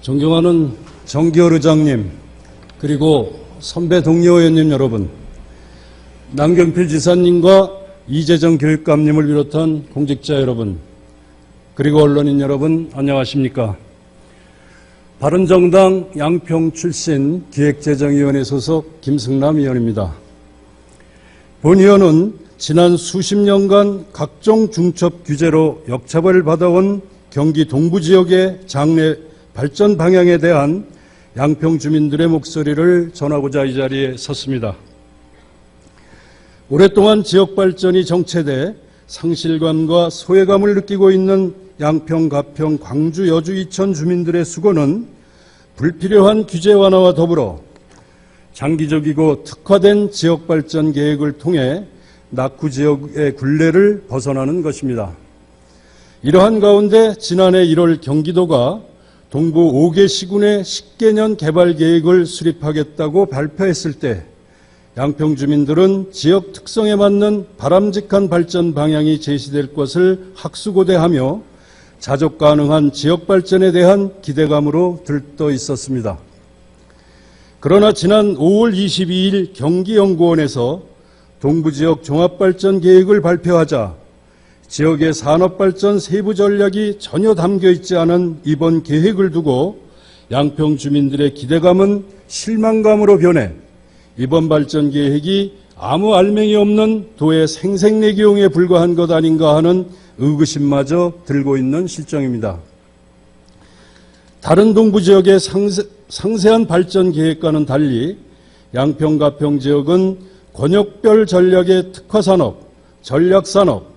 존경하는 정기열 의장님, 그리고 선배 동료 의원님 여러분, 남경필 지사님과 이재정 교육감님을 비롯한 공직자 여러분, 그리고 언론인 여러분, 안녕하십니까? 바른정당 양평 출신 기획재정위원회 소속 김승남 의원입니다. 본 의원은 지난 수십 년간 각종 중첩 규제로 역차별을 받아온 경기 동부 지역의 장래 발전 방향에 대한 양평 주민들의 목소리를 전하고자 이 자리에 섰습니다. 오랫동안 지역 발전이 정체돼 상실감과 소외감을 느끼고 있는 양평, 가평, 광주, 여주, 이천 주민들의 수고는 불필요한 규제 완화와 더불어 장기적이고 특화된 지역 발전 계획을 통해 낙후 지역의 굴레를 벗어나는 것입니다. 이러한 가운데 지난해 1월 경기도가 동부 5개 시군의 10개년 개발 계획을 수립하겠다고 발표했을 때 양평 주민들은 지역 특성에 맞는 바람직한 발전 방향이 제시될 것을 학수고대하며 자족 가능한 지역 발전에 대한 기대감으로 들떠 있었습니다. 그러나 지난 5월 22일 경기연구원에서 동부지역 종합발전 계획을 발표하자 지역의 산업발전 세부 전략이 전혀 담겨 있지 않은 이번 계획을 두고 양평 주민들의 기대감은 실망감으로 변해 이번 발전 계획이 아무 알맹이 없는 도의 생색내기용에 불과한 것 아닌가 하는 의구심마저 들고 있는 실정입니다. 다른 동부 지역의 상세한 발전 계획과는 달리 양평, 가평 지역은 권역별 전략의 특화산업, 전략산업,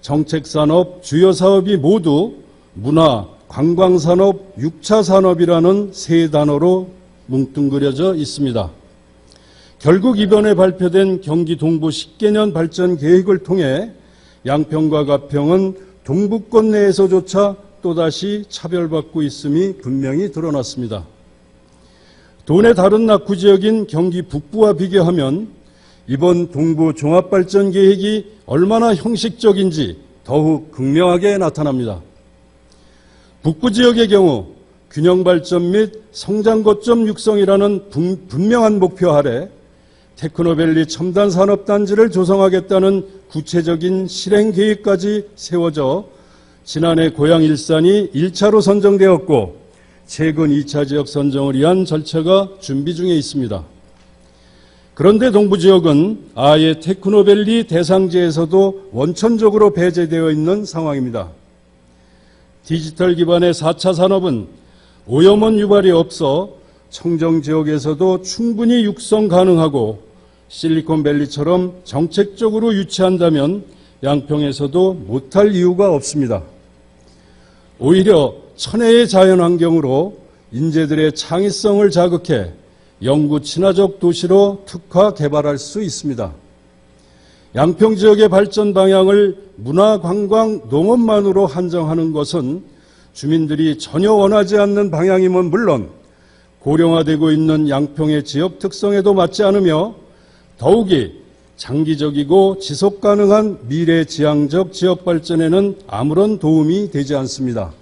정책산업, 주요 사업이 모두 문화, 관광산업, 6차 산업이라는 세 단어로 뭉뚱그려져 있습니다. 결국 이번에 발표된 경기 동부 10개년 발전 계획을 통해 양평과 가평은 동부권 내에서조차 또다시 차별받고 있음이 분명히 드러났습니다. 도내 다른 낙후 지역인 경기 북부와 비교하면 이번 동부 종합발전 계획이 얼마나 형식적인지 더욱 극명하게 나타납니다. 북부 지역의 경우 균형발전 및 성장 거점 육성이라는 분명한 목표 아래 테크노밸리 첨단산업단지를 조성하겠다는 구체적인 실행 계획까지 세워져 지난해 고양 일산이 1차로 선정되었고 최근 2차 지역 선정을 위한 절차가 준비 중에 있습니다. 그런데 동부 지역은 아예 테크노밸리 대상지에서도 원천적으로 배제되어 있는 상황입니다. 디지털 기반의 4차 산업은 오염원 유발이 없어 청정 지역에서도 충분히 육성 가능하고 실리콘밸리처럼 정책적으로 유치한다면 양평에서도 못할 이유가 없습니다. 오히려 천혜의 자연환경으로 인재들의 창의성을 자극해 영구 친화적 도시로 특화 개발할 수 있습니다. 양평 지역의 발전 방향을 문화, 관광, 농업만으로 한정하는 것은 주민들이 전혀 원하지 않는 방향임은 물론 고령화되고 있는 양평의 지역 특성에도 맞지 않으며 더욱이 장기적이고 지속가능한 미래지향적 지역 발전에는 아무런 도움이 되지 않습니다.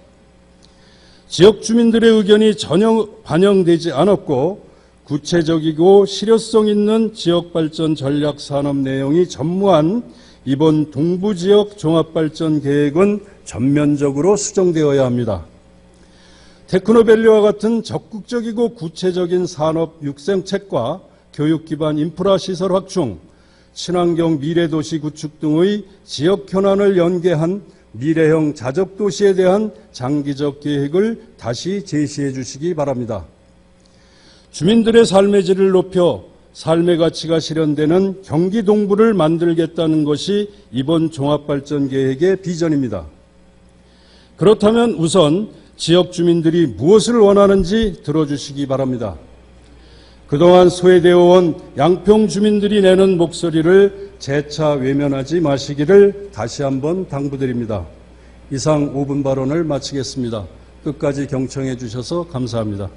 지역 주민들의 의견이 전혀 반영되지 않았고 구체적이고 실효성 있는 지역발전 전략 산업 내용이 전무한 이번 동부지역 종합발전 계획은 전면적으로 수정되어야 합니다. 테크노밸리와 같은 적극적이고 구체적인 산업 육성책과 교육 기반 인프라 시설 확충, 친환경 미래도시 구축 등의 지역 현안을 연계한 미래형 자적도시에 대한 장기적 계획을 다시 제시해 주시기 바랍니다. 주민들의 삶의 질을 높여 삶의 가치가 실현되는 경기 동부를 만들겠다는 것이 이번 종합발전 계획의 비전입니다. 그렇다면 우선 지역 주민들이 무엇을 원하는지 들어주시기 바랍니다. 그동안 소외되어 온 양평 주민들이 내는 목소리를 재차 외면하지 마시기를 다시 한번 당부드립니다. 이상 5분 발언을 마치겠습니다. 끝까지 경청해 주셔서 감사합니다.